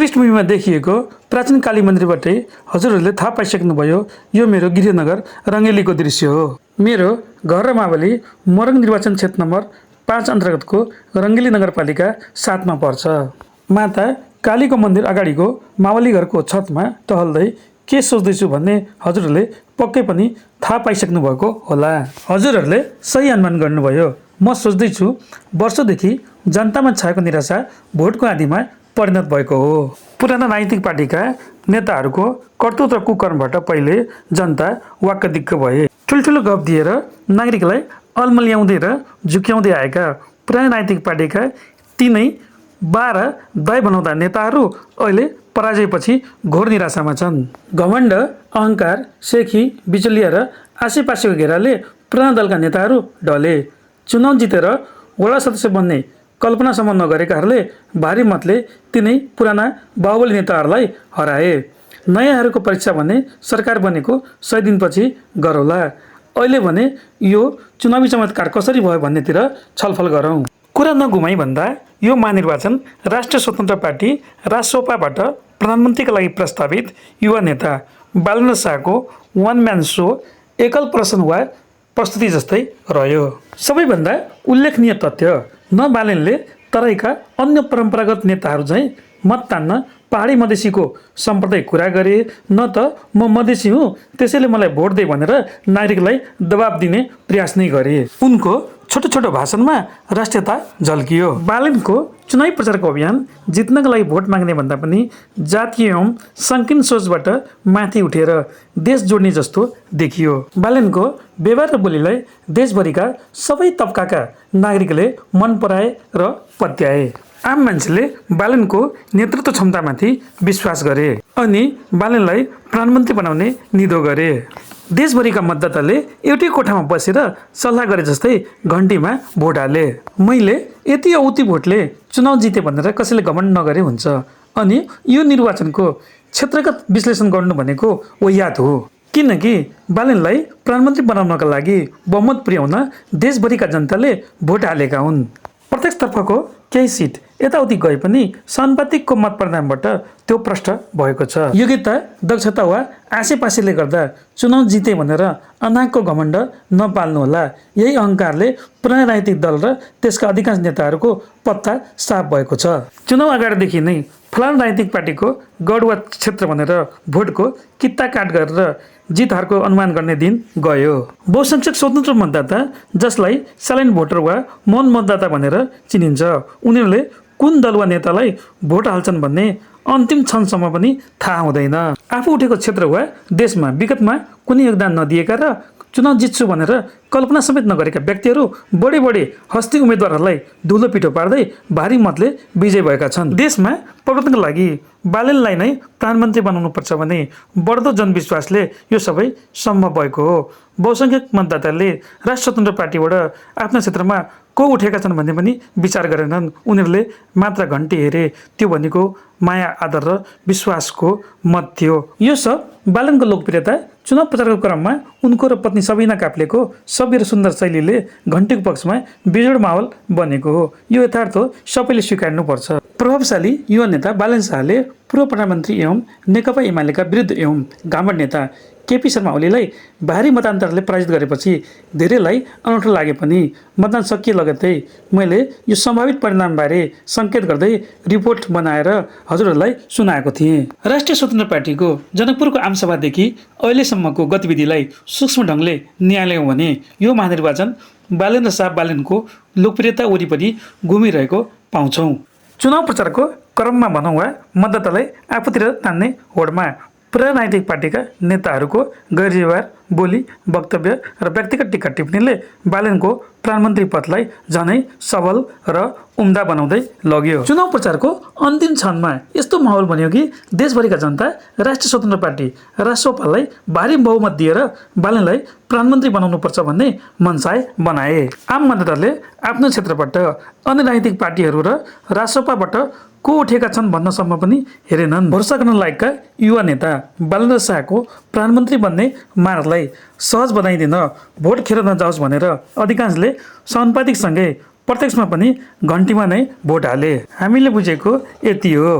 पृष्ठभूमिमा देखिएको प्राचीन काली मन्दिरबाटै हजुरहरूले थाहा पाइसक्नुभयो, यो मेरो गृहनगर रङ्गेलीको दृश्य हो। मेरो घर र मावली मोरङ निर्वाचन क्षेत्र नम्बर 5 अन्तर्गतको रङ्गेली नगरपालिका 7 मा पर्छ। माता कालीको मन्दिर अगाडिको मावली घरको छतमा टहल्दै के सोच्दैछु भन्ने हजुरहरूले पक्कै पनि थाहा पाइसक्नु भएको होला। हजुरहरूले सही अनुमान गर्नुभयो। म सोच्दैछु वर्षौंदेखि जनतामा छाएको निराशा भोटको आँधीमा परिणत भएको हो। पुराना राजनीतिक पार्टीका नेताहरूको कर्तुत्व र कुकर्मबाट पहिले जनता वाक्क दिक्क भए। ठुल्ठुलो गफ दिएर नागरिकलाई अल्मल्याउँदै र झुक्याउँदै आएका पुराना राजनीतिक पार्टीका तीनै 12 दय बनाउँदा नेताहरू अहिले पराजयपछि घोर निराशामा छन्। घमण्ड, अहङ्कार, सेखी, बिचुलिया र आसेपासेको घेराले पुराना दलका नेताहरू ढले। चुनाव जितेर वडा सदस्य बन्ने कल्पनासम्म नगरेकाहरूले भारी मतले तिनै पुराना बाहुबली नेताहरूलाई हराए। नयाँहरूको परीक्षा भने सरकार बनेको 100 दिनपछि गरौँला। अहिले भने यो चुनावी चमत्कार कसरी भयो भन्नेतिर छलफल गरौँ। कुरा नघुमाई भन्दा यो महानिर्वाचन राष्ट्रिय स्वतन्त्र पार्टी रासोपाबाट प्रधानमन्त्रीका लागि प्रस्तावित युवा नेता बालेन्द्र शाहको वान म्यान सो एकल प्रदर्शन वा प्रस्तुति जस्तै रह्यो। सबैभन्दा उल्लेखनीय तथ्य, न बालेनले तराईका अन्य परम्परागत नेताहरू झैँ मत तान्न पहाडी मधेसीको सम्प्रदाय कुरा गरे, न त म मधेसी हुँ त्यसैले मलाई भोट दे भनेर नागरिकलाई दबाब दिने प्रयास नै गरे। उनको छोटो छोटो भाषणमा राष्ट्रियता झल्कियो। बालेनको चुनावी प्रचारको अभियान जित्नका लागि भोट माग्ने भन्दा पनि जातीय एवं सङ्कीर्ण सोचबाट माथि उठेर देश जोड्ने जस्तो देखियो। बालेनको व्यवहार र बोलीलाई देशभरिका सबै तबकाका नागरिकले मन पराए र पत्याए। आम मान्छेले बालेनको नेतृत्व क्षमतामाथि विश्वास गरे अनि बालेनलाई प्रधानमन्त्री बनाउने निधो गरे। देशभरिका मतदाताले एउटै कोठामा बसेर सल्लाह गरे जस्तै घन्टीमा भोट हाले। मैले यति औती भोटले चुनाव जिते भनेर कसैले घमण्ड नगरे हुन्छ। अनि यो निर्वाचनको क्षेत्रगत विश्लेषण गर्नु भनेको वाहियात हो। किनकि बालेनलाई प्रधानमन्त्री बनाउनका लागि बहुमत पुर्याउन देशभरिका जनताले भोट हालेका हुन्। प्रत्यक्षतर्फको केही सिट यताउति गए पनि समानुपातिकको मत परिणामबाट त्यो प्रष्ट भएको छ। योग्यता, दक्षता वा आसेपासेले गर्दा चुनाव जिते भनेर अनागको घमण्ड नपाल्नुहोला। यही अहङ्कारले पुराना राजनीतिक दल र त्यसका अधिकांश नेताहरूको पत्ता साफ भएको छ। चुनाव अगाडिदेखि नै फलानु राजनीतिक पार्टीको गढ वा क्षेत्र भनेर भोटको कित्ता काट गरेर जित हारको अनुमान गर्ने दिन गयो। बहुसंख्यक स्वतन्त्र मतदाता, जसलाई साइलेन्ट भोटर वा मौन मतदाता भनेर चिनिन्छ, उनीहरूले कुन दल वा नेतालाई भोट हाल्छन् भन्ने अन्तिम क्षणसम्म पनि थाहा हुँदैन। आफू उठेको क्षेत्र वा देशमा विगतमा कुनै योगदान नदिएका र चुनाव जित्छु भनेर कल्पना समेत नगरेका व्यक्तिहरू बढे हस्ती उम्मेदवारहरूलाई धुलो पिठो पार्दै भारी मतले विजय भएका छन्। देशमा परिवर्तनका लागि बालेनलाई नै प्रधानमन्त्री बनाउनु पर्छ भने बढ्दो जनविश्वासले यो सबै सम्भव भएको हो। बहुसंख्यक मतदाताले राष्ट्रिय स्वतन्त्र पार्टीबाट आफ्ना क्षेत्रमा को उठेका छन् भन्ने पनि विचार गरेनन्। उनीहरूले मात्र घन्टी हेरे, त्यो भनेको माया, आदर र विश्वासको मत थियो। यो सब बालेनको लोकप्रियता चुनाव प्रचारको क्रममा उनको र पत्नी सबिना काफ्लेको सभ्य र सुन्दर शैलीले घन्टीको पक्षमा बेजोड माहौल बनेको हो। यो यथार्थ सबैले स्वीकार्नुपर्छ। प्रभावशाली युवा नेता बालेन शाहले पूर्व प्रधानमन्त्री एवं नेकपा एमालेका विरुद्ध एवं घामट नेता केपी शर्मा ओलीलाई भारी मतान्तरले पराजित गरेपछि धेरैलाई अनौठो लागे पनि मतदान सकिए लगत्तै मैले यो सम्भावित परिणामबारे सङ्केत गर्दै रिपोर्ट बनाएर हजुरहरूलाई सुनाएको थिएँ। राष्ट्रिय स्वतन्त्र पार्टीको जनकपुरको आमसभादेखि अहिलेसम्मको गतिविधिलाई सूक्ष्म ढङ्गले निहाल्यौँ भने यो महानिर्वाचन बालेन्द्र शाह बालेनको लोकप्रियता वरिपरि घुमिरहेको पाउँछौँ। चुनाव प्रचारको क्रममा भनौँ वा मतदातालाई आफूतिर तान्ने होडमा पुराना राजनीतिक पार्टीका नेताहरूको गैरव्यवहार, बोली, वक्तव्य र व्यक्तिगत टिक्का टिप्पणीले बालेनको प्रधानमन्त्री पदलाई झनै सबल र उम्दा बनाउँदै लग्यो। चुनाव प्रचारको अन्तिम क्षणमा यस्तो माहौल बन्यो कि देशभरिका जनता राष्ट्रिय स्वतन्त्र पार्टी रासोपालाई भारी बहुमत दिएर बालेनलाई प्रधानमन्त्री बनाउनुपर्छ भन्ने मनसाय बनाए। आम मतदाताले आफ्नो क्षेत्रबाट अन्य राजनीतिक पार्टीहरू र रासोपाबाट को उठेका छन् भन्नसम्म पनि हेरेनन्। भरोसा गर्न लायकका युवा नेता बालेन्द्र शाहको प्रधानमन्त्री बन्ने मार्गलाई सहज बनाइदिन भोट खेर नजाओस् भनेर अधिकांशले समानुपातिकसँगै प्रत्यक्षमा पनि घन्टीमा नै भोट हाले। हामीले बुझेको यति हो।